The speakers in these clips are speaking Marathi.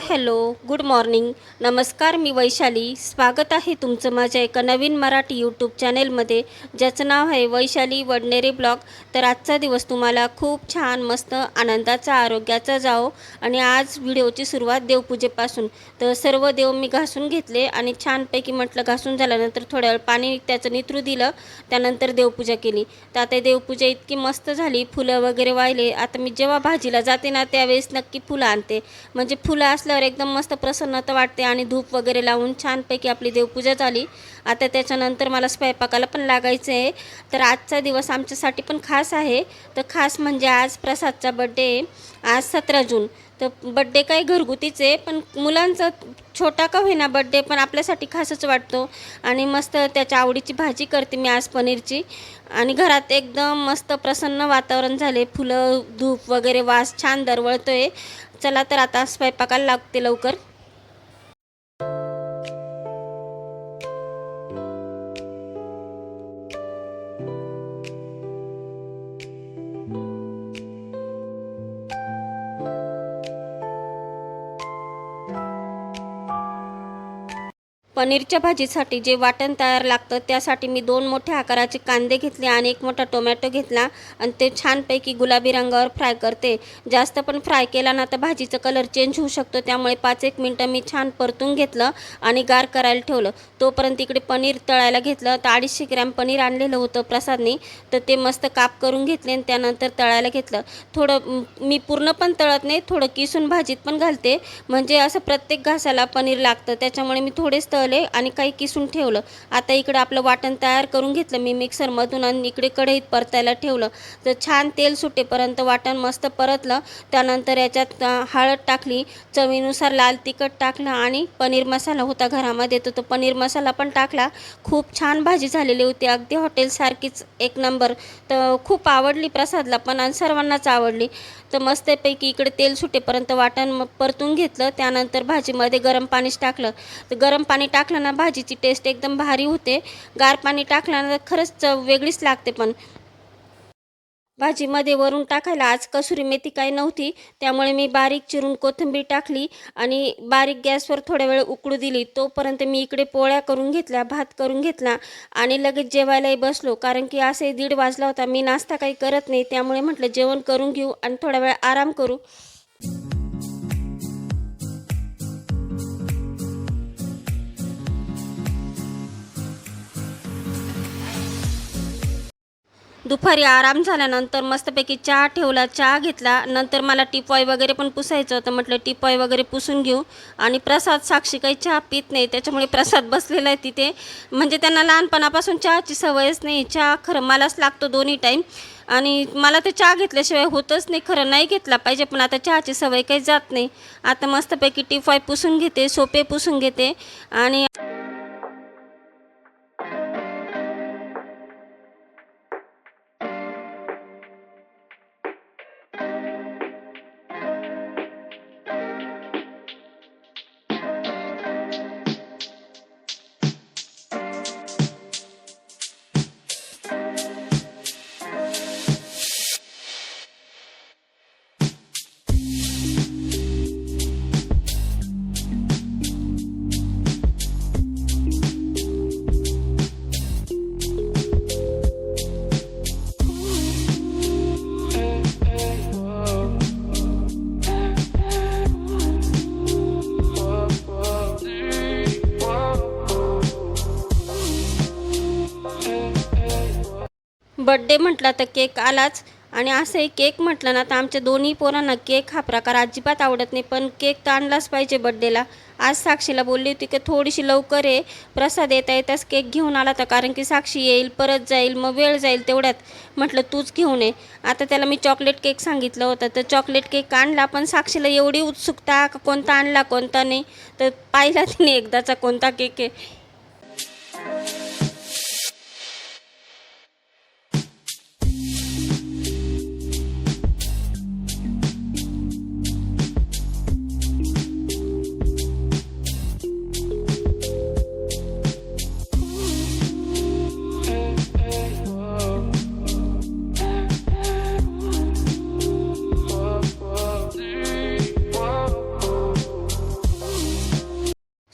हॅलो, गुड मॉर्निंग, नमस्कार. मी वैशाली. स्वागत आहे तुमचं माझ्या एका नवीन मराठी यूट्यूब चॅनेलमध्ये, ज्याचं नाव आहे वैशाली वडनेरे ब्लॉग. तर आजचा दिवस तुम्हाला खूप छान, मस्त, आनंदाचा, आरोग्याचा जाओ. आणि आज व्हिडिओची सुरुवात देवपूजेपासून. तर सर्व देव मी घासून घेतले आणि छानपैकी म्हटलं घासून झाल्यानंतर थोड्या वेळ पाणी त्याचं निथरू दिलं. त्यानंतर देवपूजा केली. तर आता देवपूजा इतकी मस्त झाली, फुलं वगैरे वाहिले. आता मी जेव्हा भाजीला जाते ना त्यावेळेस नक्की फुलं आणते, म्हणजे फुलं असल्यावर एकदम मस्त प्रसन्नता वाटते. आणि धूप वगैरे लावून छानपैकी आपली देवपूजा झाली. आता त्याच्यानंतर मला स्वयंपाकाला पण लागायचं आहे. तर आजचा दिवस आमच्यासाठी पण खास आहे. तर खास म्हणजे आज प्रसादचा बड्डे आहे. आज 17 जून. तर बड्डे काही घरगुतीच आहे, पण मुलांचा छोटा का होईना बड्डे पण आपल्यासाठी खासच वाटतो. आणि मस्त त्याच्या आवडीची भाजी करते मी आज, पनीरची. आणि घरात एकदम मस्त प्रसन्न वातावरण झाले. फुलं, धूप वगैरे, वास छान दरवळतोय. चला तर आता स्वयंपाकाला लागते लवकर. पनीरच्या भाजीसाठी जे वाटण तयार लागतं त्यासाठी मी 2 मोठ्या आकाराचे कांदे घेतले आणि 1 मोठा टोमॅटो घेतला आणि ते छानपैकी गुलाबी रंगावर फ्राय करते. जास्त पण फ्राय केला ना तर भाजीचा कलर चेंज होऊ शकतो, त्यामुळे 5-1 मिनटं मी छान परतून घेतलं आणि गार करायला ठेवलं. तोपर्यंत इकडे पनीर तळायला घेतलं. तर 250 ग्रॅम पनीर आणलेलं होतं प्रसादनी, तर ते मस्त काप करून घेतले आणि त्यानंतर तळायला घेतलं. थोडं मी पूर्ण पण तळत नाही, थोडं किसून भाजीत पण घालते, म्हणजे असं प्रत्येक घासाला पनीर लागतं, त्याच्यामुळे मी थोडेच आणि काही किसून ठेवलं. आता इकडे आपलं वाटण तयार करून घेतलं मी मिक्सरमधून आणि इकडे कढईत परतायला ठेवलं. तर छान तेल सुटेपर्यंत वाटण मस्त परतलं. त्यानंतर याच्यात हळद टाकली, चवीनुसार लाल तिखट टाकलं आणि पनीर मसाला होता घरामध्ये तर तो पनीर मसाला पण टाकला. खूप छान भाजी झालेली होती, अगदी हॉटेलसारखीच, एक नंबर. तर खूप आवडली प्रसादला पण आणि सर्वांनाच आवडली. तर मस्तपैकी इकडे तेल सुटेपर्यंत वाटण परतून घेतलं. त्यानंतर भाजीमध्ये गरम पाणीच टाकलं. तर गरम पाणी टाकलं ना भाजीची टेस्ट एकदम भारी होते. गार पाणी टाकलं ना खरंच चव वेगळीच लागते. पण भाजीमध्ये वरून टाकायला आज कसुरी मेथी काही नव्हती, त्यामुळे मी बारीक चिरून कोथिंबीर टाकली आणि बारीक गॅसवर थोड्या वेळ उकळू दिली. तोपर्यंत मी इकडे पोळ्या करून घेतल्या, भात करून घेतला आणि लगेच जेवायलाही बसलो. कारण की असे 1:30 वाजला होता. मी नाश्ता काही करत नाही, त्यामुळे म्हटलं जेवण करून घेऊ आणि थोडा वेळ आराम करू. दुपारी आराम झाल्यानंतर मस्तपैकी चहा ठेवला, चहा घेतला. नंतर मला टिपॉय वगैरे पण पुसायचं होतं, म्हटलं टिपॉय वगैरे पुसून घेऊ. आणि प्रसाद साक्षी काही चहा पित नाही, त्याच्यामुळे प्रसाद बसलेला आहे तिथे. म्हणजे त्यांना लहानपणापासून चहाची सवयच नाही. चहा खरं मलाच लागतो दोन्ही टाईम. आणि मला तर चहा घेतल्याशिवाय होतच नाही. खरं नाही घेतला पाहिजे, पण आता चहाची सवय काही जात नाही. आता मस्तपैकी टिपॉय पुसून घेते, सोपे पुसून घेते. आणि बड्डे म्हटला तर केक आलाच. आणि असंही केक म्हटलं ना तर आमच्या दोन्ही पोरांना केक हा प्रकार अजिबात आवडत नाही, पण केक तर आणलाच पाहिजे बड्डेला. आज साक्षीला बोलली होती की थोडीशी लवकर आहे, प्रसाद येता येताच केक घेऊन आला तर, कारण की साक्षी येईल, परत जाईल, मग वेळ जाईल तेवढ्यात. म्हटलं तूच घेऊन ये. आता त्याला मी चॉकलेट केक सांगितलं होतं, तर चॉकलेट केक आणला. पण साक्षीला एवढी उत्सुकता कोणता आणला कोणता नाही, तर पाहिला तिने एकदाचा कोणता केक आहे.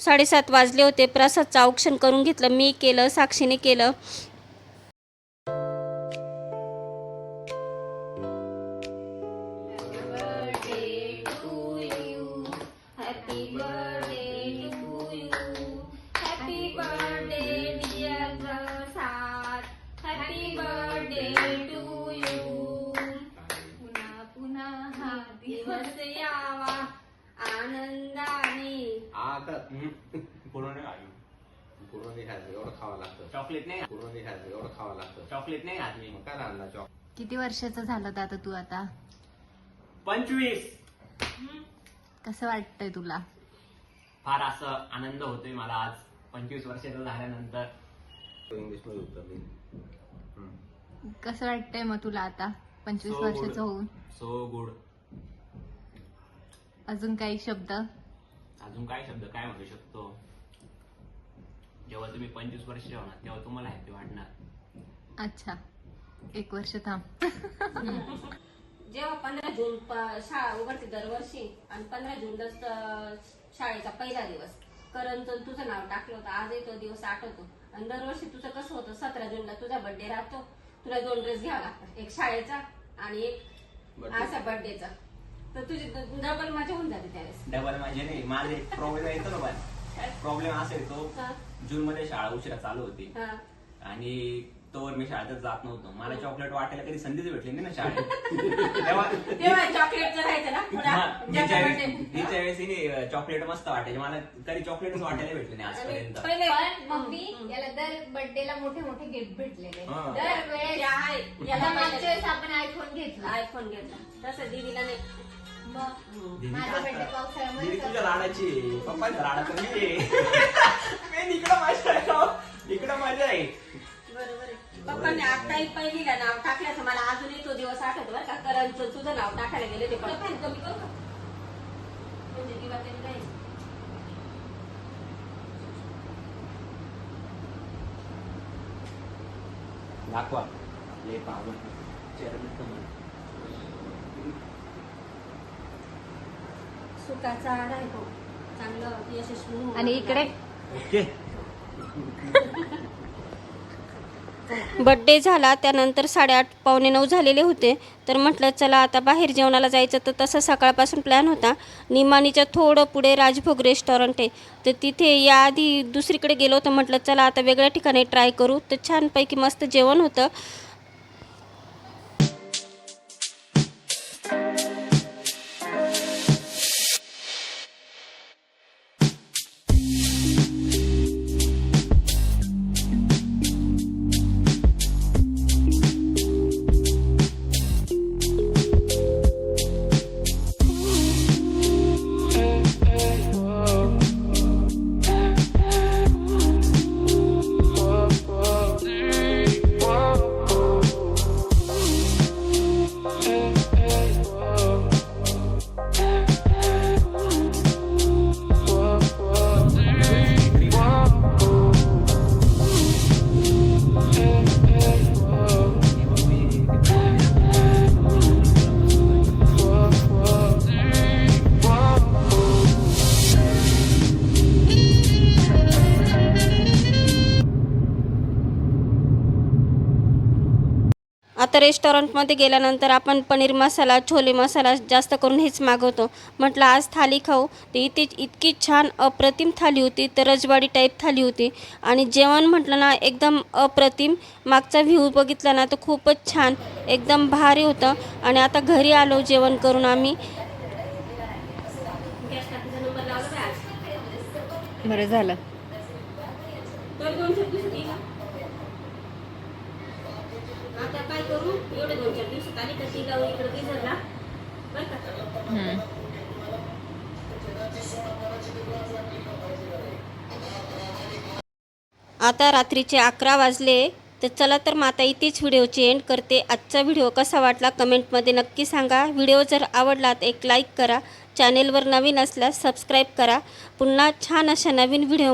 7:30 वाजले होते. प्रसादचं औक्षण करून घेतलं. मी केलं, साक्षीने केलं. पूर्ण नाही खायचं, एवढं खावं लागतं. चॉकलेट नाही पूर्ण नाही खायचं, एवढं खावं लागतं. चॉकलेट नाही खात मी. मग काय आणला चॉकलेट? किती वर्षाचा झाला दादा तू आता? 25. कसं वाटतंय तुला? फार असं आनंद होतोय मला आज 25 वर्षाचं झाल्यानंतर. इंग्लिश मध्ये उत्तर देईन. कसं वाटतंय मग तुला आता 25 So वर्षाचं good. होऊन? So good. अजून काही शब्द? अजून काय शब्द काय म्हणू शकतो? जेव्हा तुम्ही 25 वर्ष होणार तेव्हा तुम्हाला हॅपी वाटणार. अच्छा, 1 वर्ष थांब. जेव्हा 15 जून शाळा उघडते दरवर्षी आणि 15 जूनलाच शाळेचा पहिला दिवस. कारण तुझं नाव टाकलं होतं. आजही तो दिवस आठवतो. आणि दरवर्षी तुझं कसं होतं, 17 जूनला तुझा बर्थडे राहतो. तुला 2 ड्रेस घ्यावा लागतात, एक शाळेचा आणि एक असा बर्थडेचा. तर तुझी डबल मजा होऊन जाते त्यावेळेस. डबल माझे नाही, माझे प्रॉब्लेम येतो ना. पण प्रॉब्लेम असा येतो, जून मध्ये शाळा उशिरा चालू होती आणि तोवर मी शाळेतच जात नव्हतो. मला चॉकलेट वाटायला कधी संधीच भेटली नाही ना शाळेत. तेव्हा चॉकलेटचं राहायचं ना. हिच्या वेळेस चॉकलेट मस्त वाटायचे मला. कधी चॉकलेटच वाटायला भेटले नाही आजपर्यंत. पहिले पण मम्मी याला दर बर्थडेला मोठे मोठे गिफ्ट भेटलेले. दरवेळेस याला मागच्या वेळेस आपण आयफोन घेतला. आयफोन घेतला, तसं दीदीला नाही. मग दीदी माझा आता- बर्थडे पावसाळ्यामध्ये दीदी झाला. तुझ्या लाडाची, पप्पाच्या लाडाचं मी. इकडं मजा आहे, इकडं मजा आहे. बरोबर आहे. पप्पांनी आताही पहिलीला नाव टाकल्याचं मला अजूनही तो दिवस आठवतो बरं का. करणचं तुझं नाव टाकायला गेले ते पण कमी करू का म्हणजे किंवा तरी नाही. दाखवा ले पाहून सुखाचा आड आहे तो, चांगलं यशस्वी होऊन आणि इकडे ओके. बड्डे झाला त्यानंतर 8:30 पावणे 9 झालेले होते. तर म्हटलं चला आता बाहेर जेवणाला जायचं. तर तसं सकाळपासून प्लॅन होता. निमाणीच्या थोडं पुढे राजभोग रेस्टॉरंट आहे. तर तिथे याआधी दुसरीकडे गेलो होतो. म्हटलं चला आता वेगळ्या ठिकाणी ट्राय करू. तर छानपैकी मस्त जेवण होतं. आता रेस्टॉरंटमध्ये गेल्यानंतर आपण पनीर मसाला, छोले मसाला जास्त करून हेच मागवतो. म्हटलं आज थाली खाऊ. तर इथे इतकी छान अप्रतिम थाली होती. तर रजवाडी टाईप थाली होती आणि जेवण म्हटलं ना एकदम अप्रतिम. मागचा व्ह्यू बघितला ना तर खूपच छान, एकदम भारी होतं. आणि आता घरी आलो जेवण करून आम्ही. बरं झालं. आता काय करू, एवढे 2-4 दिवसात आली तर ती गाव इकडे गिझरला बरं का. आता रात्रीचे 11 वाजले. तर चला तर मग आता इथेच व्हिडिओची एंड करते. आजचा व्हिडिओ कसा वाटला कमेंटमध्ये नक्की सांगा. व्हिडिओ जर आवडला तर एक लाईक करा. चॅनेलवर नवीन असल्यास सबस्क्राईब करा. पुन्हा छान अशा नवीन व्हिडिओ